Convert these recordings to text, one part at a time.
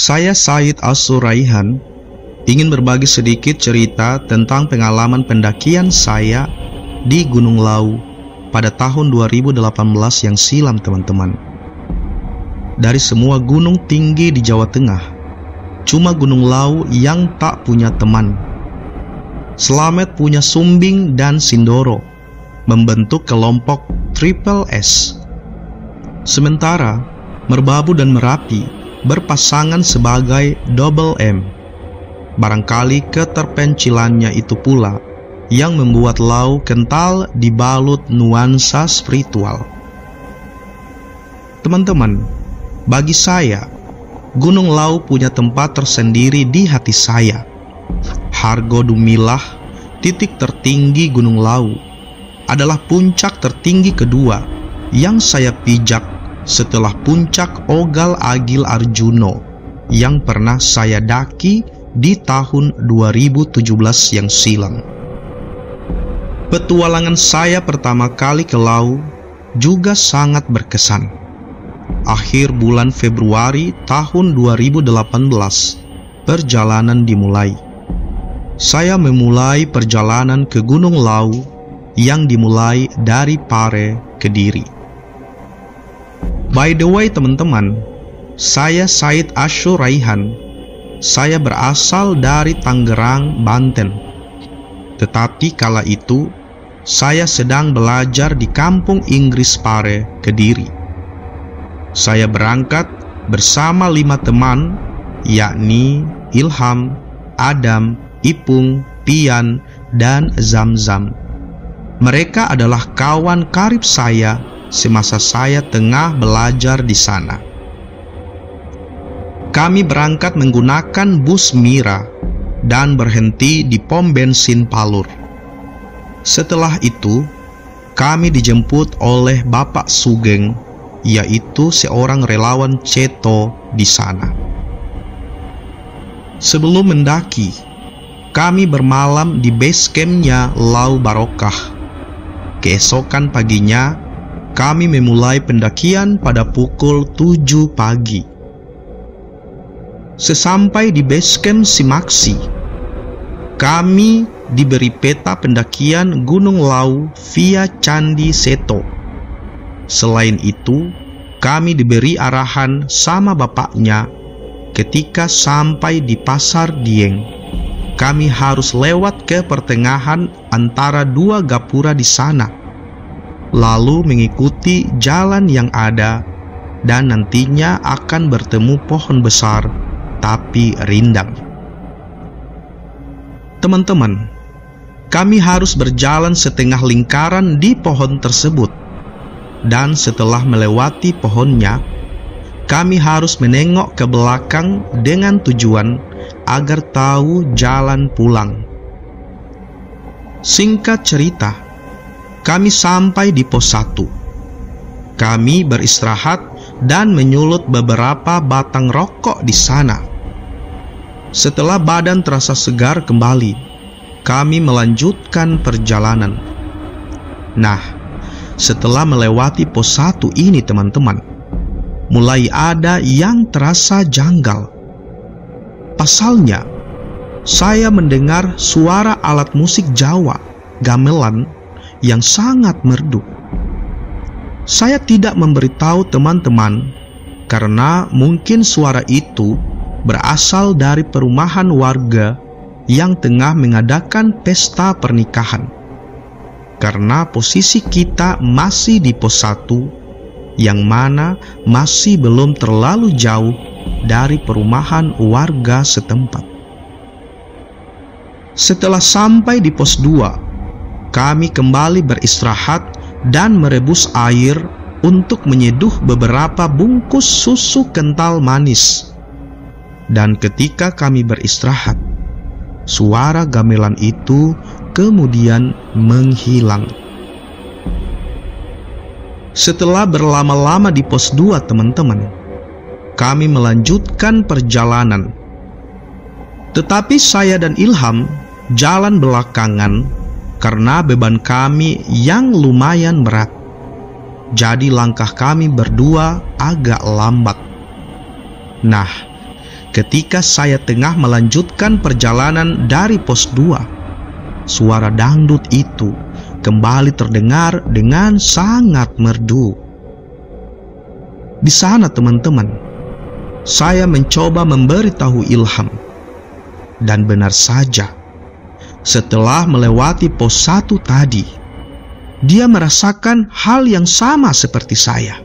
Saya Said Asuraihan ingin berbagi sedikit cerita tentang pengalaman pendakian saya di Gunung Lawu pada tahun 2018 yang silam, teman-teman. Dari semua gunung tinggi di Jawa Tengah, cuma Gunung Lawu yang tak punya teman. Slamet punya Sumbing dan Sindoro, membentuk kelompok Triple S. Sementara Merbabu dan Merapi berpasangan sebagai Double M. Barangkali keterpencilannya itu pula yang membuat Lawu kental dibalut nuansa spiritual. Teman-teman, bagi saya, Gunung Lawu punya tempat tersendiri di hati saya. Hargo Dumilah, titik tertinggi Gunung Lawu, adalah puncak tertinggi kedua yang saya pijak setelah puncak Ogal Agil Arjuno yang pernah saya daki di tahun 2017 yang silam. Petualangan saya pertama kali ke Lawu juga sangat berkesan. Akhir bulan Februari tahun 2018, perjalanan dimulai. Saya memulai perjalanan ke Gunung Lawu yang dimulai dari Pare, Kediri. By the way, teman-teman, saya Said Asuraihan. Saya berasal dari Tangerang, Banten. Tetapi kala itu, saya sedang belajar di kampung Inggris Pare, Kediri. Saya berangkat bersama 5 teman, yakni Ilham, Adam, Ipung, Pian, dan Zamzam. Mereka adalah kawan karib saya semasa saya tengah belajar di sana. Kami berangkat menggunakan bus Mira dan berhenti di pom bensin Palur. Setelah itu, kami dijemput oleh Bapak Sugeng, yaitu seorang relawan Ceto di sana. Sebelum mendaki, kami bermalam di base camp-nya Lawu Barokah. Keesokan paginya, kami memulai pendakian pada pukul 7 pagi. Sesampai di base camp Simaksi, kami diberi peta pendakian Gunung Lawu via Candi Seto. Selain itu, kami diberi arahan sama bapaknya ketika sampai di Pasar Dieng. Kami harus lewat ke pertengahan antara 2 gapura di sana, lalu mengikuti jalan yang ada, dan nantinya akan bertemu pohon besar tapi rindang. Teman-teman, kami harus berjalan setengah lingkaran di pohon tersebut, dan setelah melewati pohonnya, kami harus menengok ke belakang dengan tujuan agar tahu jalan pulang. Singkat cerita, kami sampai di pos 1. Kami beristirahat dan menyulut beberapa batang rokok di sana. Setelah badan terasa segar kembali, kami melanjutkan perjalanan. Nah, setelah melewati pos 1 ini, teman-teman, mulai ada yang terasa janggal. Pasalnya, saya mendengar suara alat musik Jawa, gamelan, yang sangat merdu. Saya tidak memberitahu teman-teman karena mungkin suara itu berasal dari perumahan warga yang tengah mengadakan pesta pernikahan. Karena posisi kita masih di pos 1, yang mana masih belum terlalu jauh dari perumahan warga setempat. Setelah sampai di pos 2, kami kembali beristirahat dan merebus air untuk menyeduh beberapa bungkus susu kental manis. Dan ketika kami beristirahat, suara gamelan itu kemudian menghilang. Setelah berlama-lama di pos 2, teman-teman, kami melanjutkan perjalanan. Tetapi saya dan Ilham jalan belakangan karena beban kami yang lumayan berat. Jadi langkah kami berdua agak lambat. Nah, ketika saya tengah melanjutkan perjalanan dari pos 2, suara dangdut itu kembali terdengar dengan sangat merdu. Di sana teman-teman, saya mencoba memberitahu Ilham. Dan benar saja, setelah melewati pos 1 tadi, dia merasakan hal yang sama seperti saya.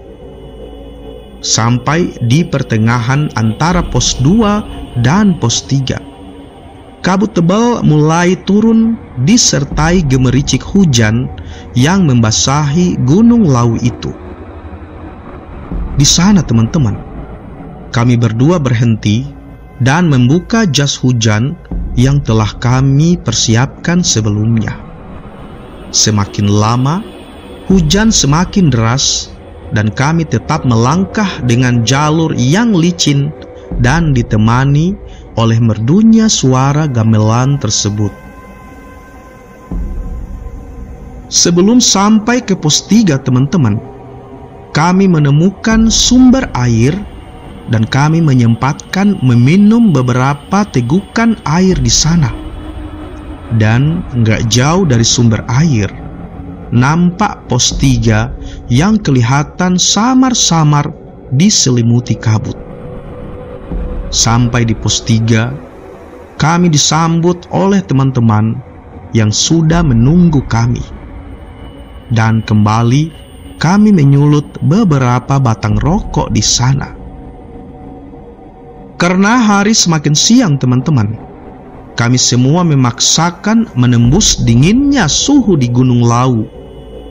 Sampai di pertengahan antara pos 2 dan pos 3, kabut tebal mulai turun disertai gemericik hujan yang membasahi Gunung Lawu itu. Di sana teman-teman, kami berdua berhenti dan membuka jas hujan yang telah kami persiapkan sebelumnya. Semakin lama, hujan semakin deras dan kami tetap melangkah dengan jalur yang licin dan ditemani oleh merdunya suara gamelan tersebut. Sebelum sampai ke pos 3 teman-teman, kami menemukan sumber air dan kami menyempatkan meminum beberapa tegukan air di sana. Dan nggak jauh dari sumber air, nampak pos 3 yang kelihatan samar-samar diselimuti kabut. Sampai di pos 3, kami disambut oleh teman-teman yang sudah menunggu kami. Dan kembali kami menyulut beberapa batang rokok di sana. Karena hari semakin siang teman-teman, kami semua memaksakan menembus dinginnya suhu di Gunung Lawu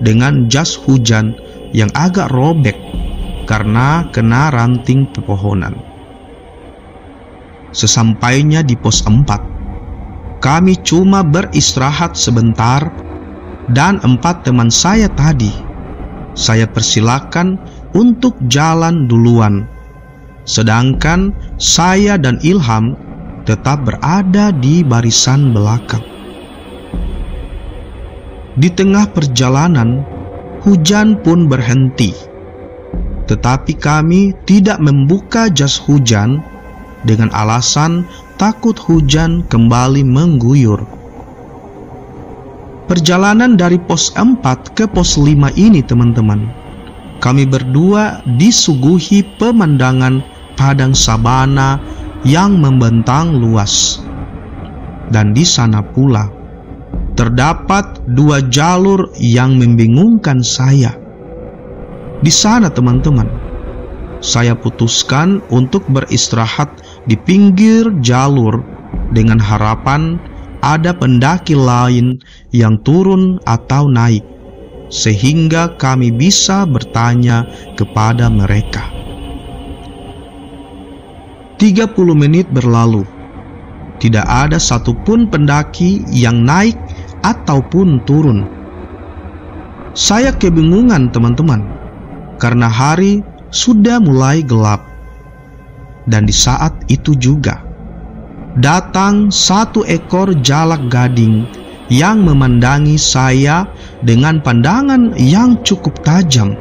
dengan jas hujan yang agak robek karena kena ranting pepohonan. Sesampainya di pos 4, kami cuma beristirahat sebentar dan 4 teman saya tadi saya persilakan untuk jalan duluan, sedangkan saya dan Ilham tetap berada di barisan belakang. Di tengah perjalanan, hujan pun berhenti. Tetapi kami tidak membuka jas hujan dengan alasan takut hujan kembali mengguyur. Perjalanan dari pos 4 ke pos 5 ini teman-teman, kami berdua disuguhi pemandangan padang sabana yang membentang luas. Dan di sana pula terdapat 2 jalur yang membingungkan saya. Di sana teman-teman, saya putuskan untuk beristirahat di pinggir jalur dengan harapan ada pendaki lain yang turun atau naik, sehingga kami bisa bertanya kepada mereka. 30 menit berlalu, tidak ada satupun pendaki yang naik ataupun turun. Saya kebingungan teman-teman, karena hari sudah mulai gelap. Dan di saat itu juga datang 1 ekor jalak gading yang memandangi saya dengan pandangan yang cukup tajam.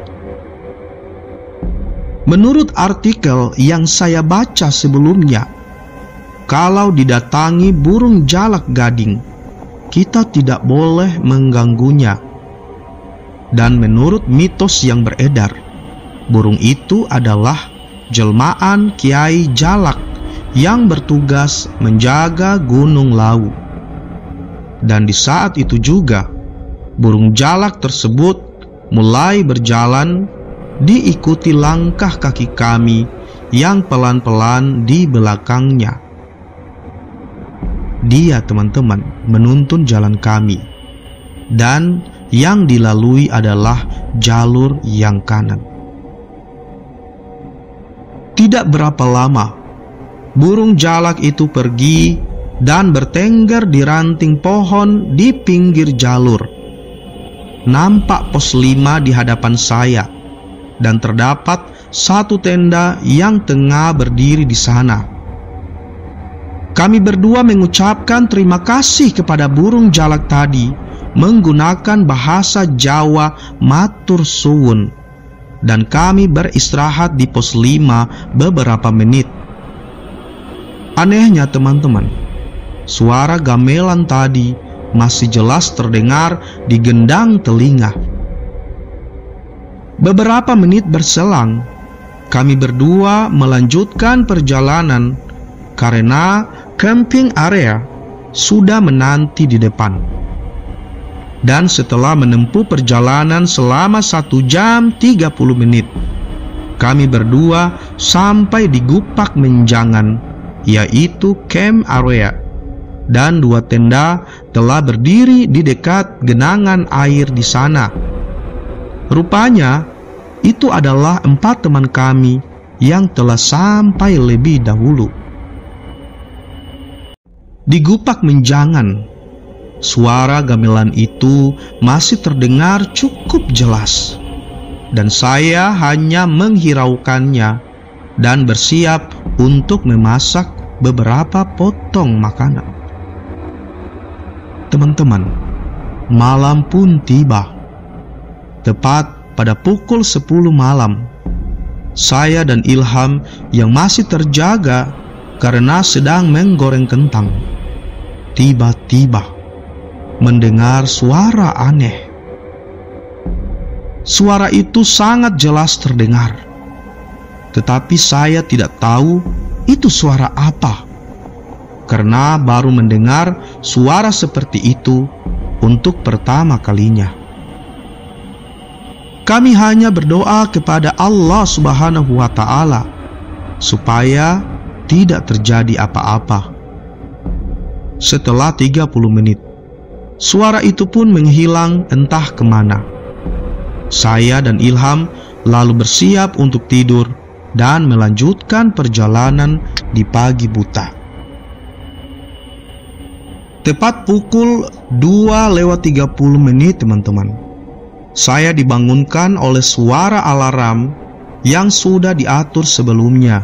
Menurut artikel yang saya baca sebelumnya, kalau didatangi burung jalak gading, kita tidak boleh mengganggunya. Dan menurut mitos yang beredar, burung itu adalah jelmaan Kiai Jalak yang bertugas menjaga Gunung Lawu. Dan di saat itu juga, burung jalak tersebut mulai berjalan diikuti langkah kaki kami yang pelan-pelan di belakangnya. Dia teman-teman menuntun jalan kami, dan yang dilalui adalah jalur yang kanan. Tidak berapa lama, burung jalak itu pergi dan bertengger di ranting pohon di pinggir jalur. Nampak pos 5 di hadapan saya, dan terdapat 1 tenda yang tengah berdiri di sana. Kami berdua mengucapkan terima kasih kepada burung jalak tadi menggunakan bahasa Jawa matur suwun, dan kami beristirahat di pos 5 beberapa menit. Anehnya teman-teman, suara gamelan tadi masih jelas terdengar di gendang telinga. Beberapa menit berselang, kami berdua melanjutkan perjalanan karena camping area sudah menanti di depan. Dan setelah menempuh perjalanan selama 1 jam 30 menit, kami berdua sampai di Gupak Menjangan, yaitu camp area, dan 2 tenda telah berdiri di dekat genangan air di sana. Rupanya itu adalah 4 teman kami yang telah sampai lebih dahulu. Di Gupak Menjangan, suara gamelan itu masih terdengar cukup jelas, dan saya hanya menghiraukannya dan bersiap untuk memasak beberapa potong makanan. Teman-teman, malam pun tiba. Tepat pada pukul 10 malam, saya dan Ilham yang masih terjaga karena sedang menggoreng kentang, tiba-tiba mendengar suara aneh. Suara itu sangat jelas terdengar, tetapi saya tidak tahu itu suara apa, karena baru mendengar suara seperti itu untuk pertama kalinya. Kami hanya berdoa kepada Allah Subhanahu wa Ta'ala supaya tidak terjadi apa-apa. Setelah 30 menit, suara itu pun menghilang entah kemana. Saya dan Ilham lalu bersiap untuk tidur dan melanjutkan perjalanan di pagi buta. Tepat pukul 2:30 teman-teman, saya dibangunkan oleh suara alarm yang sudah diatur sebelumnya,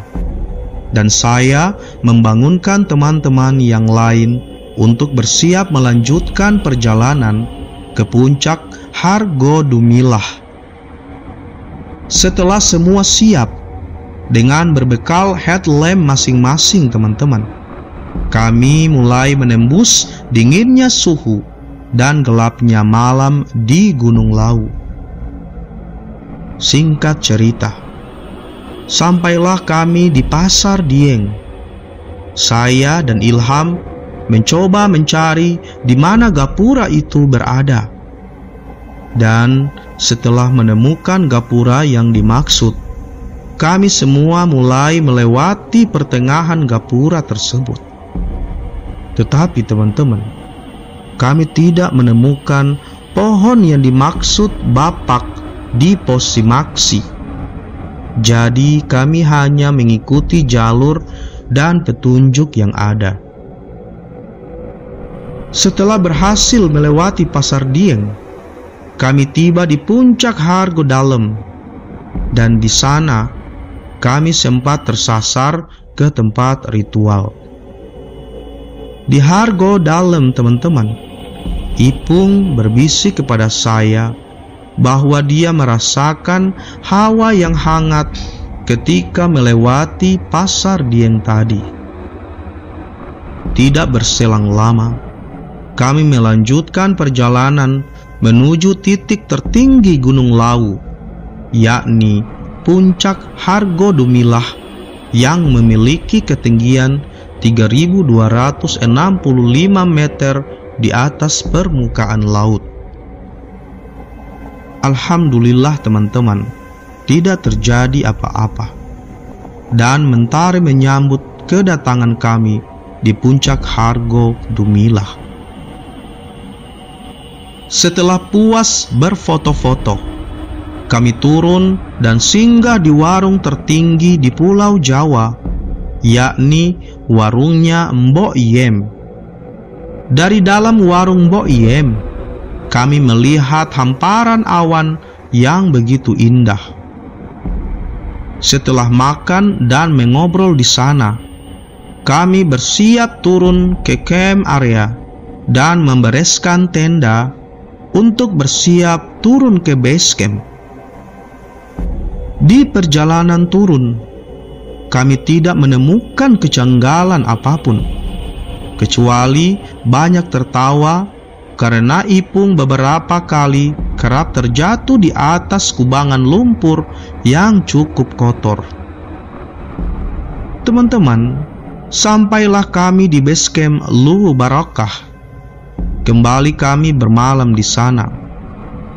dan saya membangunkan teman-teman yang lain untuk bersiap melanjutkan perjalanan ke puncak Hargodumilah. Setelah semua siap dengan berbekal headlamp masing-masing teman-teman, kami mulai menembus dinginnya suhu dan gelapnya malam di Gunung Lawu. Singkat cerita, sampailah kami di Pasar Dieng. Saya dan Ilham mencoba mencari di mana gapura itu berada. Dan setelah menemukan gapura yang dimaksud, kami semua mulai melewati pertengahan gapura tersebut. Tetapi teman-teman, kami tidak menemukan pohon yang dimaksud Bapak di Posimaksi. Jadi kami hanya mengikuti jalur dan petunjuk yang ada. Setelah berhasil melewati Pasar Dieng, kami tiba di puncak Hargodalem, dan di sana kami sempat tersasar ke tempat ritual. Di Hargodalem teman-teman, Ipung berbisik kepada saya bahwa dia merasakan hawa yang hangat ketika melewati Pasar Dieng tadi. Tidak berselang lama, kami melanjutkan perjalanan menuju titik tertinggi Gunung Lawu, yakni puncak Hargodumilah yang memiliki ketinggian 3.265 meter di atas permukaan laut. Alhamdulillah teman-teman, tidak terjadi apa-apa, dan mentari menyambut kedatangan kami di puncak Hargodumilah. Setelah puas berfoto-foto, kami turun dan singgah di warung tertinggi di Pulau Jawa, yakni warungnya Mbok Iem. Dari dalam warung Mbok Iem, kami melihat hamparan awan yang begitu indah. Setelah makan dan mengobrol di sana, kami bersiap turun ke camp area dan membereskan tenda untuk bersiap turun ke base camp. Di perjalanan turun, kami tidak menemukan kejanggalan apapun, kecuali banyak tertawa karena Ipung beberapa kali kerap terjatuh di atas kubangan lumpur yang cukup kotor. Teman-teman, sampailah kami di base camp Luhu Barakah. Kembali kami bermalam di sana,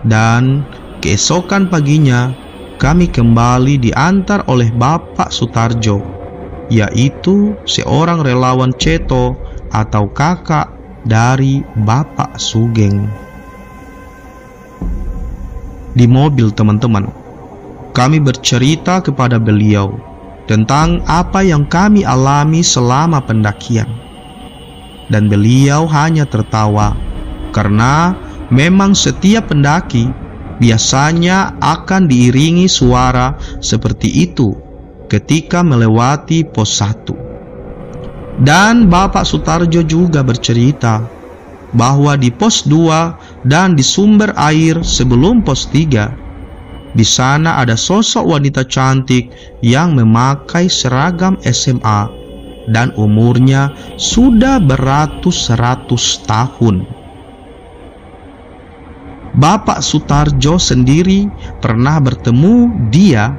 dan keesokan paginya kami kembali diantar oleh Bapak Sutarjo, yaitu seorang relawan Ceto atau kakak dari Bapak Sugeng. Di mobil, teman-teman, kami bercerita kepada beliau tentang apa yang kami alami selama pendakian. Dan beliau hanya tertawa, karena memang setiap pendaki biasanya akan diiringi suara seperti itu ketika melewati pos 1. Dan Bapak Sutarjo juga bercerita bahwa di pos 2 dan di sumber air sebelum pos 3, di sana ada sosok wanita cantik yang memakai seragam SMA dan umurnya sudah beratus-ratus tahun. Bapak Sutarjo sendiri pernah bertemu dia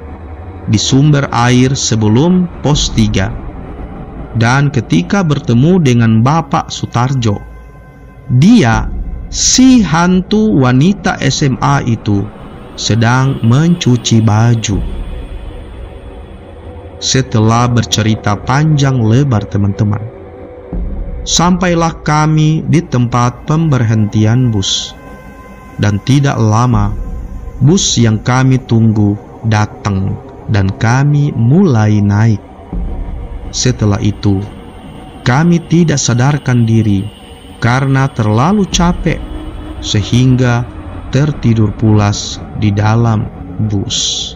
di sumber air sebelum pos 3. Dan ketika bertemu dengan Bapak Sutarjo, dia, si hantu wanita SMA itu, sedang mencuci baju. Setelah bercerita panjang lebar, teman-teman, sampailah kami di tempat pemberhentian bus. Dan tidak lama, bus yang kami tunggu datang dan kami mulai naik. Setelah itu, kami tidak sadarkan diri karena terlalu capek, sehingga tertidur pulas di dalam bus.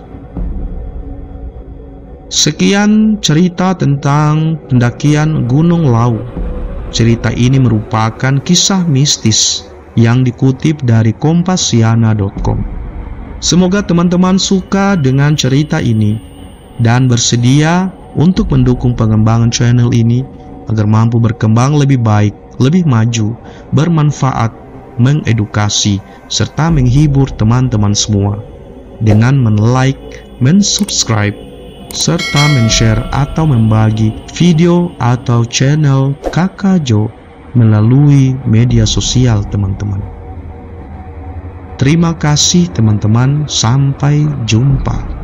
Sekian cerita tentang pendakian Gunung Lawu. Cerita ini merupakan kisah mistis yang dikutip dari kompasiana.com. Semoga teman-teman suka dengan cerita ini dan bersedia untuk mendukung pengembangan channel ini agar mampu berkembang lebih baik, lebih maju, bermanfaat, mengedukasi, serta menghibur teman-teman semua dengan men-like, men-subscribe, serta men-share atau membagi video atau channel Kakak Jo melalui media sosial, teman-teman. Terima kasih, teman-teman. Sampai jumpa.